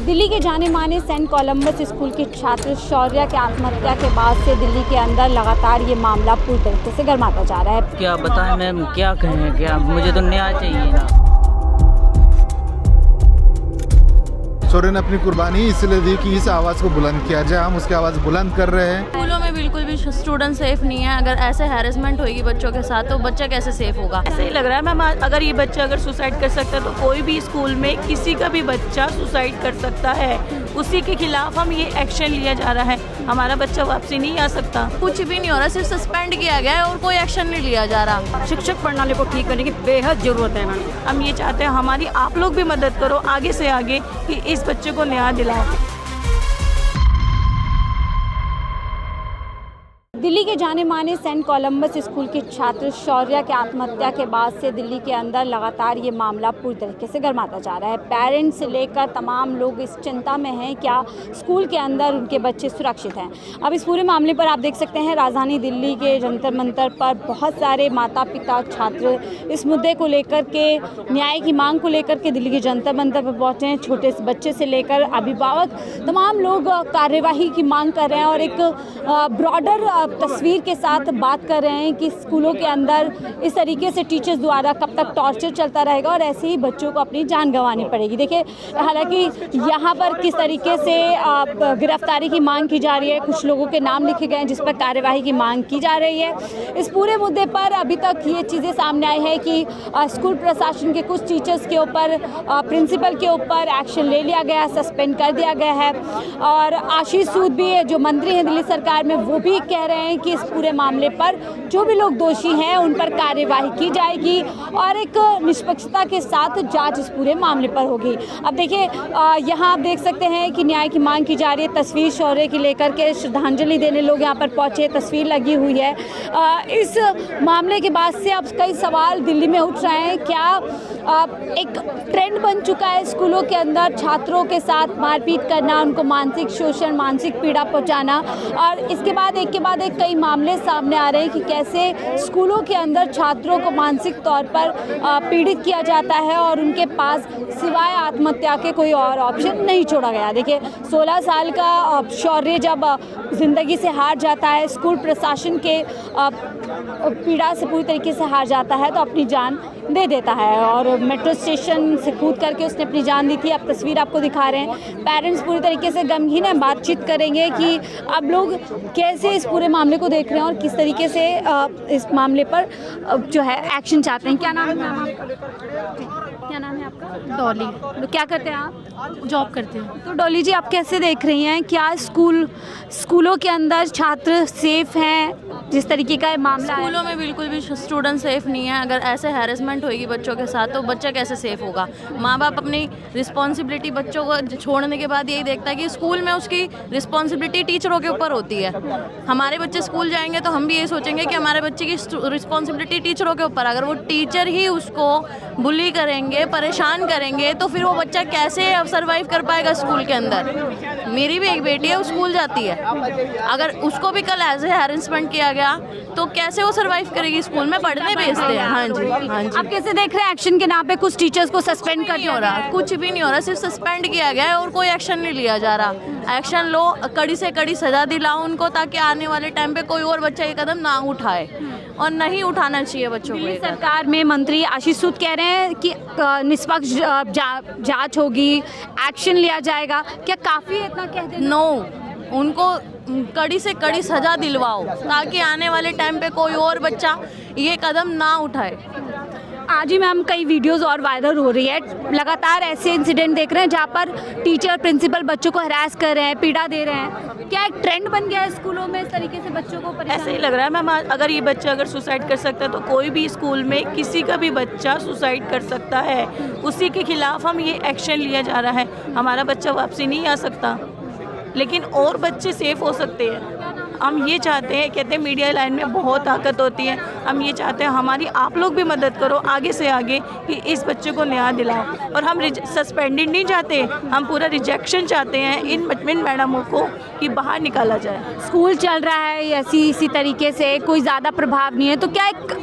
दिल्ली के जाने माने सेंट कोलंबस स्कूल के छात्र शौर्या के आत्महत्या के बाद से दिल्ली के अंदर लगातार ये मामला पूरी तरीके से गर्माता जा रहा है। क्या बताएं मैम, क्या कहें, क्या मुझे तो न्याय चाहिए ना। शौर्य ने अपनी कुर्बानी इसलिए दी कि इस आवाज़ को बुलंद किया जाए। हम उसकी आवाज़ बुलंद कर रहे हैं। स्कूलों में बिल्कुल भी स्टूडेंट सेफ नहीं है। अगर ऐसे हैरेसमेंट होगी बच्चों के साथ तो बच्चा कैसे सेफ होगा। ऐसे ही लग रहा है मैम, अगर ये बच्चा अगर सुसाइड कर सकता है तो कोई भी स्कूल में किसी का भी बच्चा सुसाइड कर सकता है। उसी के खिलाफ हम ये एक्शन लिया जा रहा है। हमारा बच्चा वापसी नहीं आ सकता। कुछ भी नहीं हो रहा, सिर्फ सस्पेंड किया गया है और कोई एक्शन नहीं लिया जा रहा। शिक्षक प्रणाली को ठीक करने की बेहद जरूरत है मैम। हम ये चाहते हैं हमारी आप लोग भी मदद करो आगे से आगे कि इस बच्चे को न्याय दिलाओ। दिल्ली के जाने माने सेंट कोलंबस स्कूल के छात्र शौर्या के आत्महत्या के बाद से दिल्ली के अंदर लगातार ये मामला पूरी तरीके से गर्माता जा रहा है। पेरेंट्स से लेकर तमाम लोग इस चिंता में हैं क्या स्कूल के अंदर उनके बच्चे सुरक्षित हैं। अब इस पूरे मामले पर आप देख सकते हैं राजधानी दिल्ली के जंतर मंतर पर बहुत सारे माता पिता छात्र इस मुद्दे को लेकर के न्याय की मांग को लेकर के दिल्ली के जंतर मंतर पर पहुँचे हैं। छोटे बच्चे से लेकर अभिभावक तमाम लोग कार्यवाही की मांग कर रहे हैं और एक ब्रॉडर तस्वीर के साथ बात कर रहे हैं कि स्कूलों के अंदर इस तरीके से टीचर्स द्वारा कब तक टॉर्चर चलता रहेगा और ऐसे ही बच्चों को अपनी जान गंवानी पड़ेगी। देखिए, हालांकि यहाँ पर किस तरीके से गिरफ्तारी की मांग की जा रही है, कुछ लोगों के नाम लिखे गए हैं जिस पर कार्यवाही की मांग की जा रही है। इस पूरे मुद्दे पर अभी तक ये चीज़ें सामने आई है कि स्कूल प्रशासन के कुछ टीचर्स के ऊपर, प्रिंसिपल के ऊपर एक्शन ले लिया गया, सस्पेंड कर दिया गया है। और आशीष सूद भी जो मंत्री हैं दिल्ली सरकार में, वो भी कह रहे हैं कि इस पूरे मामले पर जो भी लोग दोषी हैं उन पर कार्यवाही की जाएगी और एक निष्पक्षता के साथ जांच इस पूरे मामले पर होगी। अब देखिए, यहाँ आप देख सकते हैं कि न्याय की मांग की जा रही है। तस्वीर शौर्य की लेकर के श्रद्धांजलि देने लोग यहाँ पर पहुँचे, तस्वीर लगी हुई है। इस मामले के बाद से अब कई सवाल दिल्ली में उठ रहे हैं। क्या एक ट्रेंड बन चुका है स्कूलों के अंदर छात्रों के साथ मारपीट करना, उनको मानसिक शोषण, मानसिक पीड़ा पहुँचाना, और इसके बाद एक के बाद एक कई मामले सामने आ रहे हैं कि कैसे स्कूलों के अंदर छात्रों को मानसिक तौर पर पीड़ित किया जाता है और उनके पास सिवाय आत्महत्या के कोई और ऑप्शन नहीं छोड़ा गया। देखिए, 16 साल का शौर्य जब ज़िंदगी से हार जाता है, स्कूल प्रशासन के पीड़ा से पूरी तरीके से हार जाता है तो अपनी जान दे देता है और मेट्रो स्टेशन से कूद करके उसने अपनी जान दी थी। अब तस्वीर आपको दिखा रहे हैं। पेरेंट्स पूरी तरीके से गमगीन है। बातचीत करेंगे कि अब लोग कैसे इस पूरे मामले को देख रहे हैं और किस तरीके से इस मामले पर जो है एक्शन चाहते हैं। क्या नाम है मैम आपका? क्या नाम है आपका? डॉली। तो क्या करते हैं आप? जॉब करते हैं। तो डॉली जी, आप कैसे देख रही हैं, क्या स्कूलों के अंदर छात्र सेफ हैं जिस तरीके का मामला है? स्कूलों में बिल्कुल भी स्टूडेंट सेफ नहीं है। अगर ऐसे हैरेसमेंट होगी बच्चों के साथ तो बच्चा कैसे सेफ होगा। माँ बाप अपनी रिस्पॉन्सिबिलिटी बच्चों को छोड़ने के बाद यही देखता है कि स्कूल में उसकी रिस्पॉन्सिबिलिटी टीचरों के ऊपर होती है। हमारे बच्चे स्कूल जाएंगे तो हम भी यही सोचेंगे कि हमारे बच्चे की रिस्पॉन्सिबिलिटी टीचरों के ऊपर। अगर वो टीचर ही उसको बुली करेंगे, परेशान करेंगे, तो फिर वो बच्चा कैसे सर्वाइव कर पाएगा स्कूल के अंदर। मेरी भी एक बेटी है, वो स्कूल जाती है। अगर उसको भी कल एज ए हैरेसमेंट किया गया तो कैसे वो सर्वाइव करेगी। स्कूल में पढ़ने भेजते हैं। हाँ जी, हाँ जी। आप कैसे देख रहे हैं एक्शन के नाम पे कुछ टीचर्स को सस्पेंड कर नहीं हो रहा, कुछ भी नहीं हो रहा, सिर्फ सस्पेंड किया गया है और कोई एक्शन नहीं लिया जा रहा। एक्शन लो, कड़ी से कड़ी सजा दिलाओ उनको ताकि आने वाले टाइम पे कोई और बच्चा ये कदम ना उठाए और नहीं उठाना चाहिए बच्चों को। दिल्ली सरकार में मंत्री आशीष सूद कह रहे हैं कि निष्पक्ष जांच होगी, एक्शन लिया जाएगा। क्या काफ़ी है इतना कह देना? नो, उनको कड़ी से कड़ी सजा दिलवाओ ताकि आने वाले टाइम पे कोई और बच्चा ये कदम ना उठाए। आज ही मैम कई वीडियोस और वायरल हो रही है। लगातार ऐसे इंसिडेंट देख रहे हैं जहाँ पर टीचर, प्रिंसिपल बच्चों को हरास कर रहे हैं, पीड़ा दे रहे हैं। क्या एक ट्रेंड बन गया है स्कूलों में इस तरीके से बच्चों को परेशान? ऐसे ही लग रहा है मैम, अगर ये बच्चा अगर सुसाइड कर सकता है तो कोई भी स्कूल में किसी का भी बच्चा सुसाइड कर सकता है। उसी के खिलाफ हम ये एक्शन लिया जा रहा है। हमारा बच्चा वापसी नहीं आ सकता, लेकिन और बच्चे सेफ हो सकते हैं। हम ये चाहते हैं, कहते हैं मीडिया लाइन में बहुत ताकत होती है। हम ये चाहते हैं हमारी आप लोग भी मदद करो आगे से आगे कि इस बच्चे को न्याय दिलाओ। और हम सस्पेंडेड नहीं चाहते, हम पूरा रिजेक्शन चाहते हैं इन मैडमों को कि बाहर निकाला जाए। स्कूल चल रहा है इसी तरीके से, कोई ज़्यादा प्रभाव नहीं है, तो क्या एक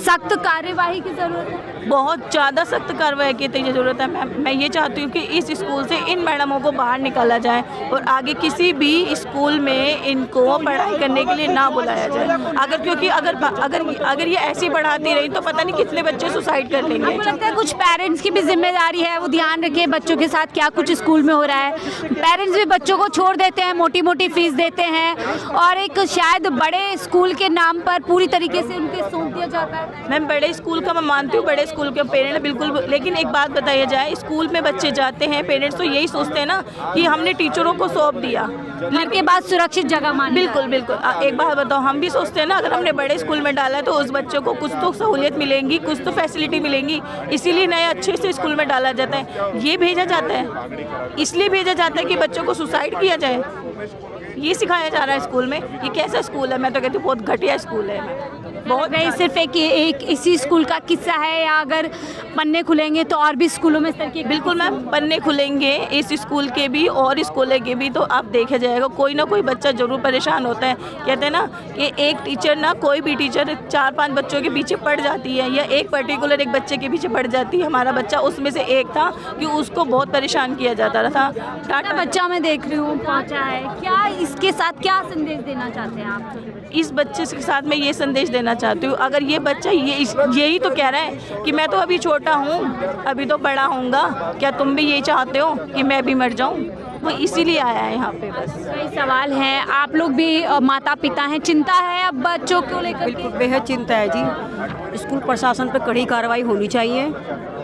सख्त कार्यवाही की जरूरत है। बहुत ज़्यादा सख्त कार्रवाई की ज़रूरत है। मैं ये चाहती हूँ कि इस स्कूल से इन मैडमों को बाहर निकाला जाए और आगे किसी भी स्कूल में इनको पढ़ाई करने के लिए ना बुलाया जाए। क्योंकि अगर ये ऐसी पढ़ाती रही तो पता नहीं कितने बच्चे सुसाइड कर लेंगे। आपको लगता है कुछ पेरेंट्स की भी जिम्मेदारी है, वो ध्यान रखें बच्चों के साथ क्या कुछ स्कूल में हो रहा है। पेरेंट्स भी बच्चों को छोड़ देते हैं, मोटी मोटी फीस देते हैं और एक शायद बड़े स्कूल के नाम पर पूरी तरीके से उनके सौंप दिया जाता है। मैम, बड़े स्कूल का मैं मानती हूँ, बड़े स्कूल के पेरेंट्स बिल्कुल, लेकिन एक बात बताया जाए, स्कूल में बच्चे जाते हैं, पेरेंट्स तो यही सोचते हैं ना कि हमने टीचरों को सौंप दिया, घर के बाद सुरक्षित जगह मान। बिल्कुल बिल्कुल। एक बात बताओ, हम भी सोचते हैं ना अगर हमने बड़े स्कूल में डाला है तो उस बच्चों को कुछ तो सहूलियत मिलेंगी, कुछ तो फैसिलिटी मिलेंगी, इसीलिए नए अच्छे से स्कूल में डाला जाता है। ये भेजा जाता है, इसलिए भेजा जाता है कि बच्चों को सुसाइड किया जाए। ये सिखाया जा रहा है स्कूल में। ये कैसा स्कूल है? मैं तो कहती हूँ बहुत घटिया स्कूल है। बहुत नहीं, सिर्फ एक इसी स्कूल का किस्सा है या अगर पन्ने खुलेंगे तो और भी स्कूलों में इस तरह की? बिल्कुल मैम, पन्ने खुलेंगे इस स्कूल के भी और स्कूलों के भी, तो आप देखा जाएगा कोई ना कोई बच्चा जरूर परेशान होता है। कहते हैं ना कि एक टीचर ना, कोई भी टीचर 4-5 बच्चों के पीछे पड़ जाती है या एक पर्टिकुलर एक बच्चे के पीछे पड़ जाती है। हमारा बच्चा उसमें से एक था कि उसको बहुत परेशान किया जाता था। टाटा बच्चा मैं देख रही हूँ पहुँचा है, क्या इसके साथ क्या संदेश देना चाहते हैं आप? इस बच्चे के साथ मैं ये संदेश देना चाहती हूँ, अगर ये बच्चा यही तो कह रहा है कि मैं तो अभी छोटा हूँ, अभी तो बड़ा होऊंगा, क्या तुम भी यही चाहते हो कि मैं भी मर जाऊँ? वो इसीलिए आया है यहाँ पे। बस कई सवाल हैं, आप लोग भी माता पिता हैं, चिंता है अब बच्चों को लेकर? बिल्कुल बेहद चिंता है जी। स्कूल प्रशासन पर कड़ी कार्रवाई होनी चाहिए,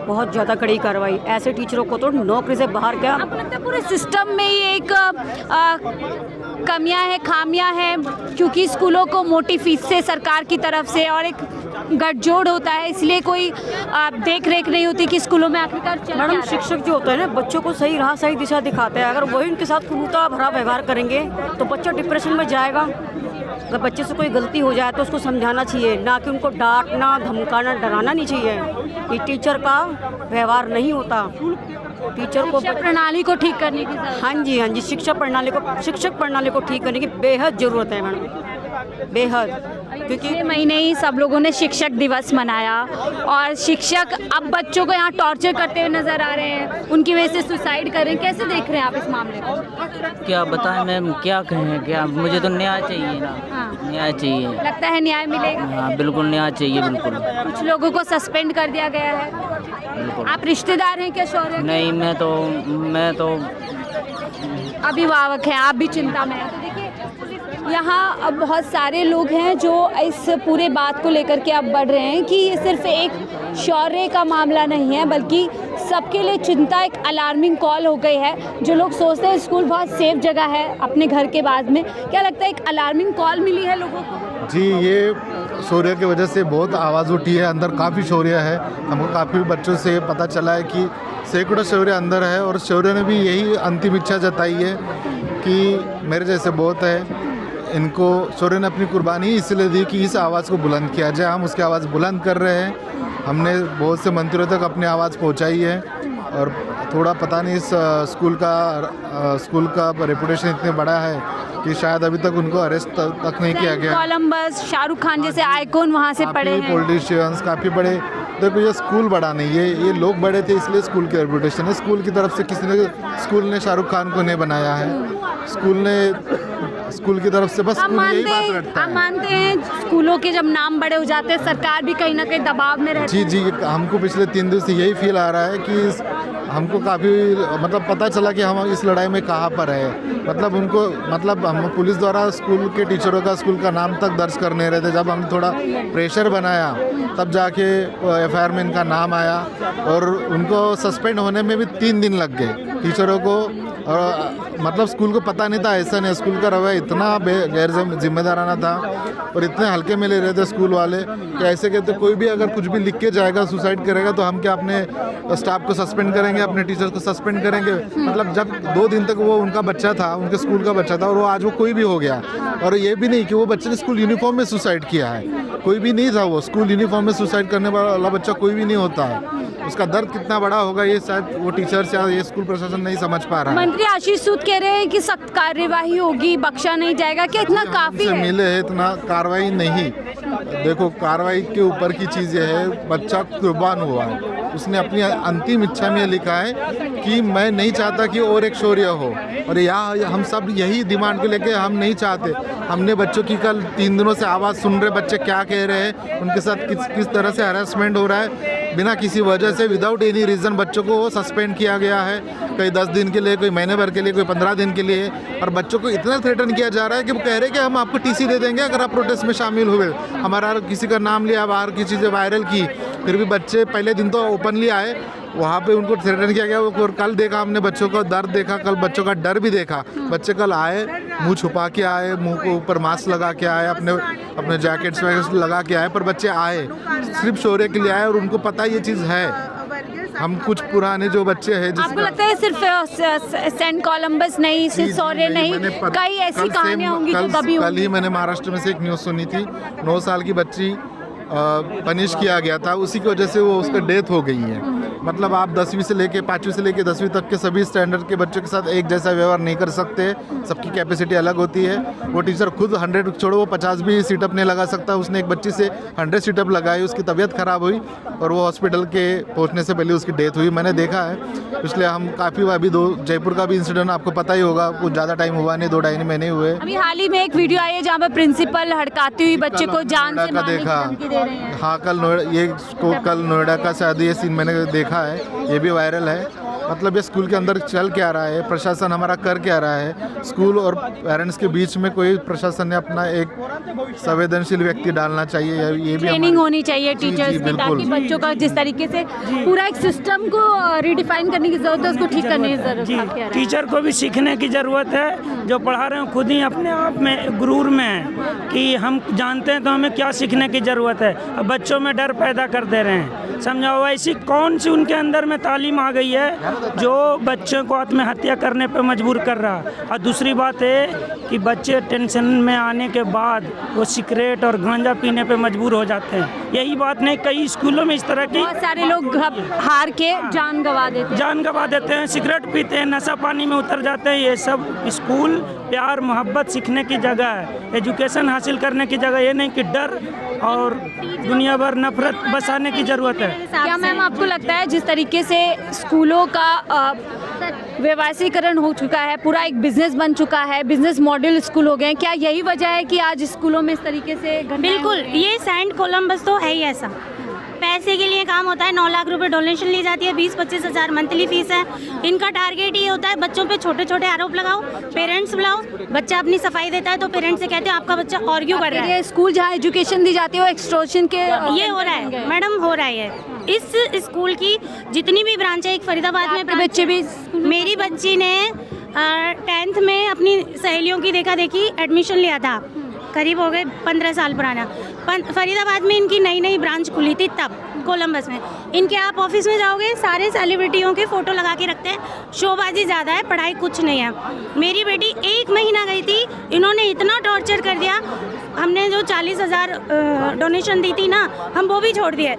बहुत ज़्यादा कड़ी कार्रवाई। ऐसे टीचरों को तो नौकरी से बाहर क्या। आपको लगता है पूरे सिस्टम में ये एक कमियां हैं, खामियां हैं, क्योंकि स्कूलों को मोटी फीस से सरकार की तरफ से और एक गठजोड़ होता है, इसलिए कोई देख रेख नहीं होती कि स्कूलों में आखिरकार चल क्या रहा है? मैडम, शिक्षक जो होता है ना, बच्चों को सही राह सही दिशा दिखाते हैं। अगर वही उनके साथ क्रूरता भरा व्यवहार करेंगे तो बच्चा डिप्रेशन में जाएगा। अगर बच्चे से कोई गलती हो जाए तो उसको समझाना चाहिए, ना कि उनको डांटना, धमकाना, डराना नहीं चाहिए। ये टीचर का व्यवहार नहीं होता। टीचर को शिक्षा प्रणाली को ठीक करने की जरूरत है। हाँ जी, शिक्षक प्रणाली को ठीक करने की बेहद ज़रूरत है मैडम, बेहद। क्योंकि 6 महीने ही सब लोगों ने शिक्षक दिवस मनाया और शिक्षक अब बच्चों को यहाँ टॉर्चर करते हुए नजर आ रहे हैं, उनकी वजह से सुसाइड कर रहे हैं। कैसे देख रहे हैं आप इस मामले को? क्या बताएं मैम, क्या कहें, क्या मुझे तो न्याय चाहिए ना। हाँ। न्याय चाहिए। लगता है न्याय मिलेगा? हाँ बिल्कुल न्याय चाहिए, बिल्कुल। कुछ लोगों को सस्पेंड कर दिया गया है। बिल्कुल। आप रिश्तेदार हैं क्या शौर्य के? नहीं, मैं तो अभिभावक हैं, आप भी चिंता में हैं। तो देखिए यहाँ अब बहुत सारे लोग हैं जो इस पूरे बात को लेकर के अब बढ़ रहे हैं कि ये सिर्फ एक शौर्य का मामला नहीं है, बल्कि सबके लिए चिंता, एक अलार्मिंग कॉल हो गई है। जो लोग सोचते हैं स्कूल बहुत सेफ जगह है अपने घर के बाद में, क्या लगता है एक अलार्मिंग कॉल मिली है लोगों को? जी, ये शौर्य की वजह से बहुत आवाज़ उठी है, अंदर काफ़ी शौर्य है। हमको काफ़ी बच्चों से पता चला है कि सैकड़ों शौर्य अंदर है और शौर्य ने भी यही अंतिम इच्छा जताई है कि मेरे जैसे बहुत है। इनको शौर्य ने अपनी कुर्बानी इसलिए दी कि इस आवाज़ को बुलंद किया जाए। हम उसकी आवाज़ बुलंद कर रहे हैं। हमने बहुत से मंत्रियों तक अपनी आवाज़ पहुंचाई है और थोड़ा पता नहीं इस स्कूल का रेपुटेशन इतने बड़ा है कि शायद अभी तक उनको अरेस्ट तक नहीं किया गया। कोलंबस, शाहरुख खान जैसे आइकॉन वहाँ से पड़े हैं, पॉलिटिशियंस काफ़ी बड़े। देखो, ये स्कूल बड़ा नहीं है, ये लोग बड़े थे, इसलिए स्कूल की रेपुटेशन है। स्कूल की तरफ से स्कूल ने शाहरुख खान को नहीं बनाया है। स्कूल की तरफ से बस हम यही बात रखता है। मानते हैं स्कूलों के जब नाम बड़े हो जाते हैं सरकार भी कहीं ना कहीं दबाव में रहती है। जी, हमको पिछले 3 दिन से यही फील आ रहा है कि हमको काफ़ी पता चला कि हम इस लड़ाई में कहाँ पर है। हम पुलिस द्वारा स्कूल के टीचरों का स्कूल का नाम तक दर्ज कर नहीं रहे थे। जब हम थोड़ा प्रेशर बनाया तब जाके FIR में इनका नाम आया और उनको सस्पेंड होने में भी 3 दिन लग गए टीचरों को। और स्कूल को पता नहीं था, ऐसा नहीं, स्कूल का रवैया इतना गैर जिम्मेदाराना था और इतने हल्के में ले रहे थे स्कूल वाले कि ऐसे कहते कोई भी अगर कुछ भी लिख के जाएगा, सुसाइड करेगा, तो हम क्या अपने स्टाफ को सस्पेंड करेंगे, अपने टीचर्स को सस्पेंड करेंगे। जब 2 दिन तक वो उनका बच्चा था, उनके स्कूल का बच्चा था, और वो आज वो कोई भी हो गया। और ये भी नहीं कि वो बच्चे ने स्कूल यूनिफॉर्म में सुसाइड किया है, कोई भी नहीं था। वो स्कूल यूनिफॉर्म में सुसाइड करने वाला बच्चा कोई भी नहीं होता है। उसका दर्द कितना बड़ा होगा ये शायद वो टीचर्स या ये स्कूल प्रशासन नहीं समझ पा रहा है। मंत्री आशीष सूद कह रहे हैं कि सख्त कार्यवाही होगी, बख्शा नहीं जाएगा, क्या इतना काफी है? मिले है, इतना कार्रवाई नहीं। देखो, कार्रवाई के ऊपर की चीज़ ये है, बच्चा कुर्बान हुआ है, उसने अपनी अंतिम इच्छा में लिखा है कि मैं नहीं चाहता कि और एक शौर्य हो, और यहाँ हम सब यही डिमांड को लेके हम नहीं चाहते। हमने बच्चों की कल 3 दिनों से आवाज़ सुन रहे, बच्चे क्या कह रहे हैं, उनके साथ किस तरह से हरासमेंट हो रहा है, बिना किसी वजह से, विदाउट एनी रीज़न बच्चों को सस्पेंड किया गया है, कोई 10 दिन के लिए, कोई महीने भर के लिए, कोई 15 दिन के लिए, और बच्चों को इतना थ्रेटन किया जा रहा है कि वो कह रहे हैं कि हम आपको टीसी दे देंगे अगर आप प्रोटेस्ट में शामिल हुए। हमारा किसी का नाम लिया, बाहर की चीज़ें वायरल की, फिर भी बच्चे पहले दिन तो ओपनली आए, वहाँ पे उनको थ्रेटन किया गया। वो कल देखा हमने बच्चों का दर्द देखा, कल बच्चों का डर भी देखा। बच्चे कल आए, मुंह छुपा के आए, मुंह को ऊपर मास्क लगा के आए, अपने जैकेट्स वगैरह लगा के आए, पर बच्चे आए सिर्फ शौर्य के लिए आए, और उनको पता ये चीज़ है। हम कुछ पुराने जो बच्चे हैं, आपको लगता है सिर्फ सेंट कोलंबस नहीं, सिर्फ शौर्य नहीं, कई ऐसी कहानियां होंगी जो कभी कल ही मैंने महाराष्ट्र में से एक न्यूज़ सुनी थी, 9 साल की बच्ची पनिश किया गया था, उसी की वजह से वो उसका डेथ हो गई है। मतलब आप 10वीं से लेके 5वीं से लेके 10वीं तक के सभी स्टैंडर्ड के बच्चों के साथ एक जैसा व्यवहार नहीं कर सकते, सबकी कैपेसिटी अलग होती है। वो टीचर खुद 100 छोड़ो, वो 50 भी सीटअप नहीं लगा सकता, उसने एक बच्ची से 100 सीटअप लगाई, उसकी तबीयत ख़राब हुई और वो हॉस्पिटल के पहुंचने से पहले उसकी डेथ हुई। मैंने देखा है, इसलिए हम काफ़ी अभी जयपुर का भी इंसिडेंट आपको पता ही होगा, कुछ ज़्यादा टाइम हुआ नहीं, 2-2.5 महीने हुए। अभी हाल ही में एक वीडियो आई है जहाँ पर प्रिंसिपल हड़काती हुई बच्चे को जान से मारने की धमकी दे रहे हैं। हाँ, कल नोएडा का शायद ये सीन मैंने देखा है, ये भी वायरल है। मतलब ये स्कूल के अंदर चल क्या रहा है, प्रशासन हमारा कर क्या रहा है, स्कूल और पेरेंट्स के बीच में कोई प्रशासन ने अपना एक संवेदनशील व्यक्ति डालना चाहिए। ये भी ट्रेनिंग होनी चाहिए टीचर्स की, ताकि बच्चों का जिस तरीके से पूरा एक सिस्टम को रिडिफाइन करने की जरूरत है, उसको ठीक करने की जरूरत है। टीचर को भी सीखने की ज़रूरत है, जो पढ़ा रहे हैं खुद ही अपने आप में गुरूर में है कि हम जानते हैं तो हमें क्या सीखने की ज़रूरत है। अब बच्चों में डर पैदा कर दे रहे हैं, समझाओ ऐसी कौन सी उनके अंदर में तालीम आ गई है जो बच्चों को आत्महत्या करने पर मजबूर कर रहा। और दूसरी बात है कि बच्चे टेंशन में आने के बाद वो सिगरेट और गांजा पीने पे मजबूर हो जाते हैं। यही बात नहीं, कई स्कूलों में इस तरह की बहुत सारे लोग हार के जान गंवा देते हैं, सिगरेट पीते हैं, नशा पानी में उतर जाते हैं। ये सब स्कूल प्यार मोहब्बत सीखने की जगह है, एजुकेशन हासिल करने की जगह, ये नहीं कि डर और दुनिया भर नफरत बसाने की ज़रूरत है। क्या मैम आपको लगता है जिस तरीके से स्कूलों का व्यवसायीकरण हो चुका है, पूरा एक बिजनेस बन चुका है, बिजनेस मॉडल स्कूल हो गए हैं, क्या यही वजह है कि आज स्कूलों में इस तरीके से बिल्कुल, ये सेंट कोलंबस तो है ही ऐसा। पैसे के लिए काम होता है, 9 लाख रुपए डोनेशन ली जाती है, 20-25 हज़ार मंथली फीस है। इनका टारगेट ये होता है बच्चों पे छोटे छोटे आरोप लगाओ, पेरेंट्स बुलाओ, बच्चा अपनी सफाई देता है तो पेरेंट्स से कहते हैं आपका बच्चा आर्ग्यू कर रहा है। स्कूल जहाँ एजुकेशन दी जाती है वो एक्सटॉर्शन के ये हो रहा है मैडम, हो रहा है। इस स्कूल की जितनी भी ब्रांच है, एक फरीदाबाद में बच्चे भी, मेरी बच्ची ने 10th में अपनी सहेलियों की देखा देखी एडमिशन लिया था, करीब हो गए 15 साल पुराना। फरीदाबाद में इनकी नई ब्रांच खुली थी तब, कोलंबस में। इनके आप ऑफिस में जाओगे, सारे सेलिब्रिटियों के फ़ोटो लगा के रखते हैं, शोबाजी ज़्यादा है, पढ़ाई कुछ नहीं है। मेरी बेटी 1 महीना गई थी, इन्होंने इतना टॉर्चर कर दिया। हमने जो 40,000 डोनेशन दी थी ना, हम वो भी छोड़ दिए।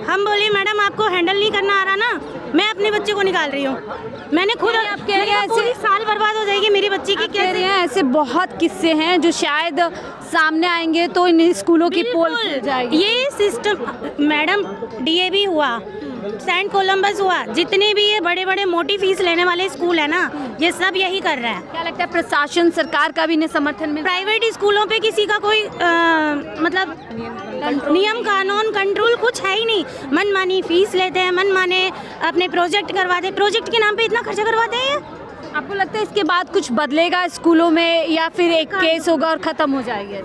हम बोले मैडम आपको हैंडल नहीं करना आ रहा ना, मैं अपने बच्चे को निकाल रही हूँ। मैंने खुद पूरी साल बर्बाद हो जाएगी मेरी बच्ची की। कैसे ऐसे बहुत किस्से हैं जो शायद सामने आएंगे तो इन स्कूलों की पोल खुल जाएगी। ये सिस्टम मैडम, डीएवी हुआ, सेंट कोलंबस हुआ, जितने भी ये बड़े बड़े मोटी फीस लेने वाले स्कूल है ना, ये सब यही कर रहा है। क्या लगता है प्रशासन, सरकार का भी इन्हें समर्थन में? प्राइवेट स्कूलों पे किसी का कोई मतलब नियम कानून कंट्रोल कुछ है ही नहीं। मनमानी फीस लेते हैं, मनमाने अपने प्रोजेक्ट करवाते हैं, प्रोजेक्ट के नाम पे इतना खर्चा करवाते हैं। आपको लगता है इसके बाद कुछ बदलेगा स्कूलों में, या फिर एक केस होगा और ख़त्म हो जाएगी?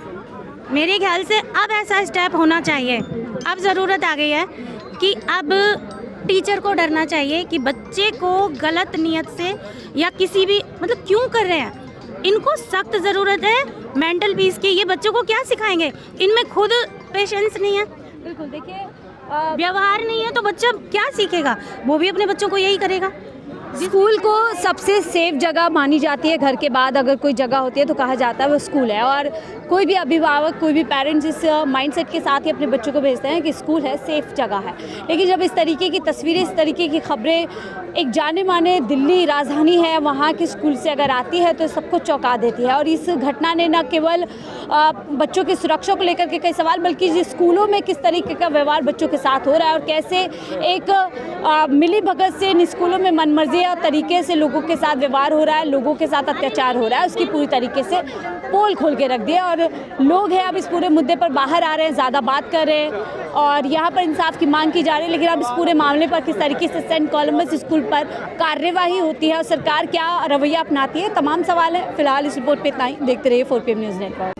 मेरे ख्याल से अब ऐसा स्टेप होना चाहिए। अब ज़रूरत आ गई है कि अब टीचर को डरना चाहिए कि बच्चे को गलत नियत से या किसी भी मतलब क्यों कर रहे हैं। इनको सख्त ज़रूरत है मेंटल पीस की। ये बच्चों को क्या सिखाएंगे, इनमें खुद पेशेंस नहीं है, बिल्कुल। देखिए व्यवहार नहीं है, तो बच्चा क्या सीखेगा? वो भी अपने बच्चों को यही करेगा। स्कूल को सबसे सेफ जगह मानी जाती है। घर के बाद अगर कोई जगह होती है तो कहा जाता है वो स्कूल है, और कोई भी अभिभावक, कोई भी पेरेंट्स इस माइंडसेट के साथ ही अपने बच्चों को भेजते हैं कि स्कूल है, सेफ जगह है। लेकिन जब इस तरीके की तस्वीरें, इस तरीके की खबरें एक जाने माने दिल्ली राजधानी है वहाँ के स्कूल से अगर आती है तो सबको चौंका देती है। और इस घटना ने न केवल बच्चों की सुरक्षा को लेकर के कई सवाल, बल्कि स्कूलों में किस तरीके का व्यवहार बच्चों के साथ हो रहा है और कैसे एक मिली भगत से इन स्कूलों में मनमर्जी तरीके से लोगों के साथ व्यवहार हो रहा है, लोगों के साथ अत्याचार हो रहा है, उसकी पूरी तरीके से पोल खोल के रख दिया। और लोग हैं अब इस पूरे मुद्दे पर बाहर आ रहे हैं, ज़्यादा बात कर रहे हैं और यहाँ पर इंसाफ की मांग की जा रही है। लेकिन अब इस पूरे मामले पर किस तरीके से सेंट कोलंबस स्कूल पर कार्यवाही होती है और सरकार क्या रवैया अपनाती है, तमाम सवाल है। फिलहाल इस रिपोर्ट पर इतना ही। देखते रहिए 4PM न्यूज़ नेटवर्क।